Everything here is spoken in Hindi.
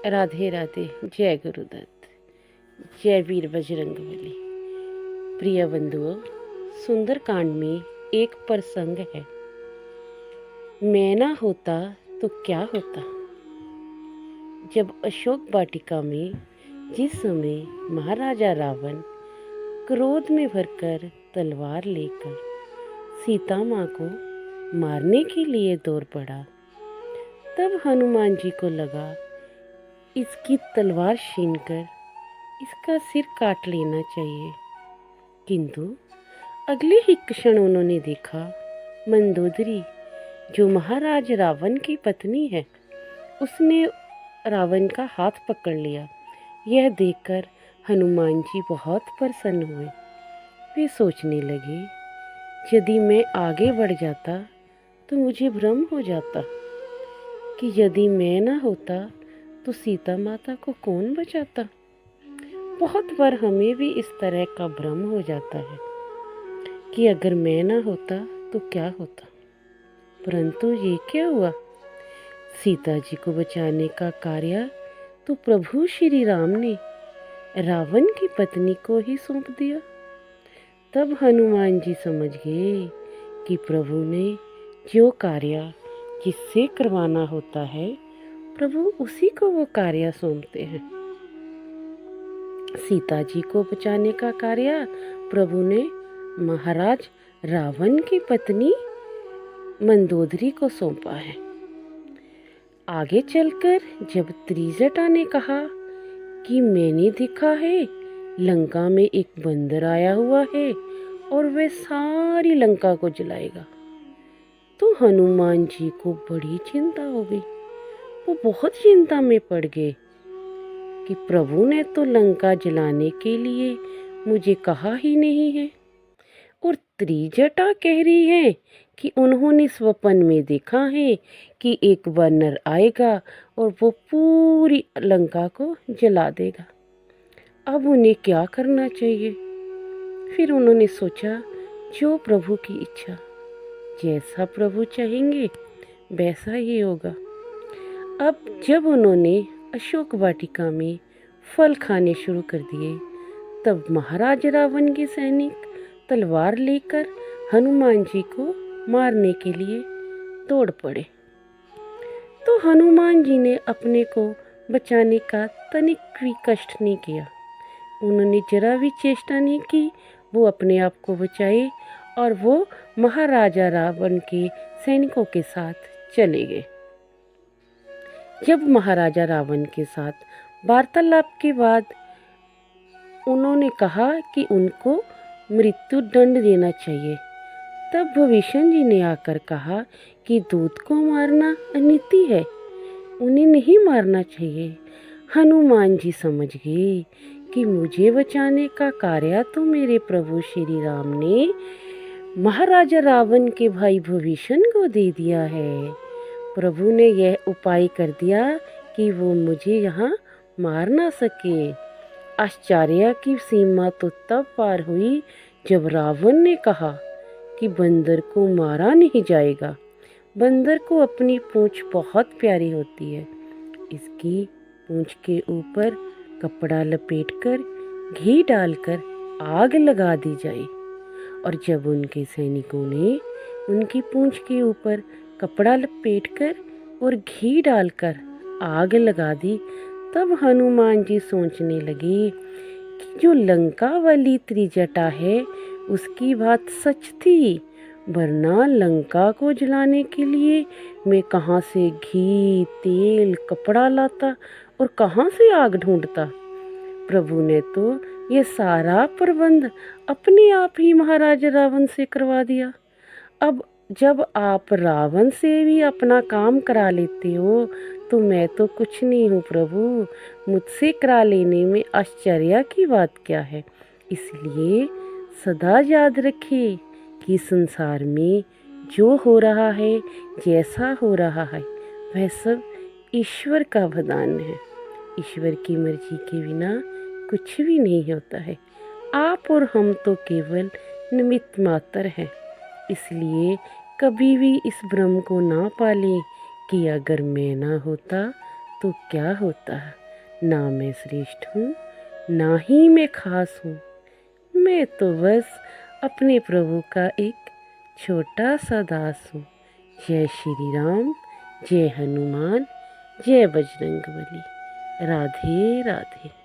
राधे राधे। जय गुरुदत्त। जय वीर बजरंगबली। प्रिय बंधुओं, सुंदरकांड में एक प्रसंग है। मैं ना होता तो क्या होता। जब अशोक वाटिका में जिस समय महाराजा रावण क्रोध में भरकर तलवार लेकर सीता माँ को मारने के लिए दौड़ पड़ा, तब हनुमान जी को लगा इसकी तलवार छीनकर इसका सिर काट लेना चाहिए। किंतु अगले ही क्षण उन्होंने देखा मंदोदरी, जो महाराज रावण की पत्नी है, उसने रावण का हाथ पकड़ लिया। यह देखकर हनुमान जी बहुत प्रसन्न हुए। वे सोचने लगे, यदि मैं आगे बढ़ जाता तो मुझे भ्रम हो जाता कि यदि मैं ना होता तो सीता माता को कौन बचाता। बहुत बार हमें भी इस तरह का भ्रम हो जाता है कि अगर मैं ना होता तो क्या होता। परंतु ये क्या हुआ, सीता जी को बचाने का कार्य तो प्रभु श्री राम ने रावण की पत्नी को ही सौंप दिया। तब हनुमान जी समझ गए कि प्रभु ने जो कार्य जिससे करवाना होता है, प्रभु उसी को वो कार्य सौंपते हैं। सीता जी को बचाने का कार्य प्रभु ने महाराज रावण की पत्नी मंदोदरी को सौंपा है। आगे चलकर जब त्रिजटा ने कहा कि मैंने देखा है लंका में एक बंदर आया हुआ है और वह सारी लंका को जलाएगा, तो हनुमान जी को बड़ी चिंता हो गई। वो बहुत चिंता में पड़ गए कि प्रभु ने तो लंका जलाने के लिए मुझे कहा ही नहीं है, और त्रिजटा कह रही है कि उन्होंने स्वप्न में देखा है कि एक वानर आएगा और वो पूरी लंका को जला देगा। अब उन्हें क्या करना चाहिए। फिर उन्होंने सोचा, जो प्रभु की इच्छा, जैसा प्रभु चाहेंगे वैसा ही होगा। अब जब उन्होंने अशोक वाटिका में फल खाने शुरू कर दिए, तब महाराज रावण के सैनिक तलवार लेकर हनुमान जी को मारने के लिए दौड़ पड़े। तो हनुमान जी ने अपने को बचाने का तनिक भी कष्ट नहीं किया। उन्होंने जरा भी चेष्टा नहीं की वो अपने आप को बचाए, और वो महाराजा रावण के सैनिकों के साथ चले गए। जब महाराजा रावण के साथ वार्तालाप के बाद उन्होंने कहा कि उनको मृत्यु दंड देना चाहिए, तब भविष्य जी ने आकर कहा कि दूत को मारना अनीति है, उन्हें नहीं मारना चाहिए। हनुमान जी समझ गए कि मुझे बचाने का कार्य तो मेरे प्रभु श्री राम ने महाराजा रावण के भाई भविष्य को दे दिया है। प्रभु ने यह उपाय कर दिया कि वो मुझे यहाँ मार ना सके। आश्चर्य की सीमा तो तब पार हुई जब रावण ने कहा कि बंदर को मारा नहीं जाएगा। बंदर को अपनी पूंछ बहुत प्यारी होती है, इसकी पूंछ के ऊपर कपड़ा लपेटकर घी डालकर आग लगा दी जाए। और जब उनके सैनिकों ने उनकी पूंछ के ऊपर कपड़ा लपेटकर और घी डालकर आग लगा दी, तब हनुमान जी सोचने लगे कि जो लंका वाली त्रिजटा है उसकी बात सच थी, वरना लंका को जलाने के लिए मैं कहाँ से घी, तेल, कपड़ा लाता और कहाँ से आग ढूंढता। प्रभु ने तो ये सारा प्रबंध अपने आप ही महाराज रावण से करवा दिया। अब जब आप रावण से भी अपना काम करा लेते हो तो मैं तो कुछ नहीं हूँ प्रभु, मुझसे करा लेने में आश्चर्य की बात क्या है। इसलिए सदा याद रखिए कि संसार में जो हो रहा है, जैसा हो रहा है, वह सब ईश्वर का वरदान है। ईश्वर की मर्जी के बिना कुछ भी नहीं होता है। आप और हम तो केवल निमित्त मात्र हैं। इसलिए कभी भी इस भ्रम को ना पालें कि अगर मैं ना होता तो क्या होता है, ना मैं श्रेष्ठ हूँ ना ही मैं खास हूँ। मैं तो बस अपने प्रभु का एक छोटा सा दास हूँ। जय श्री राम, जय हनुमान, जय बजरंग बली। राधे राधे।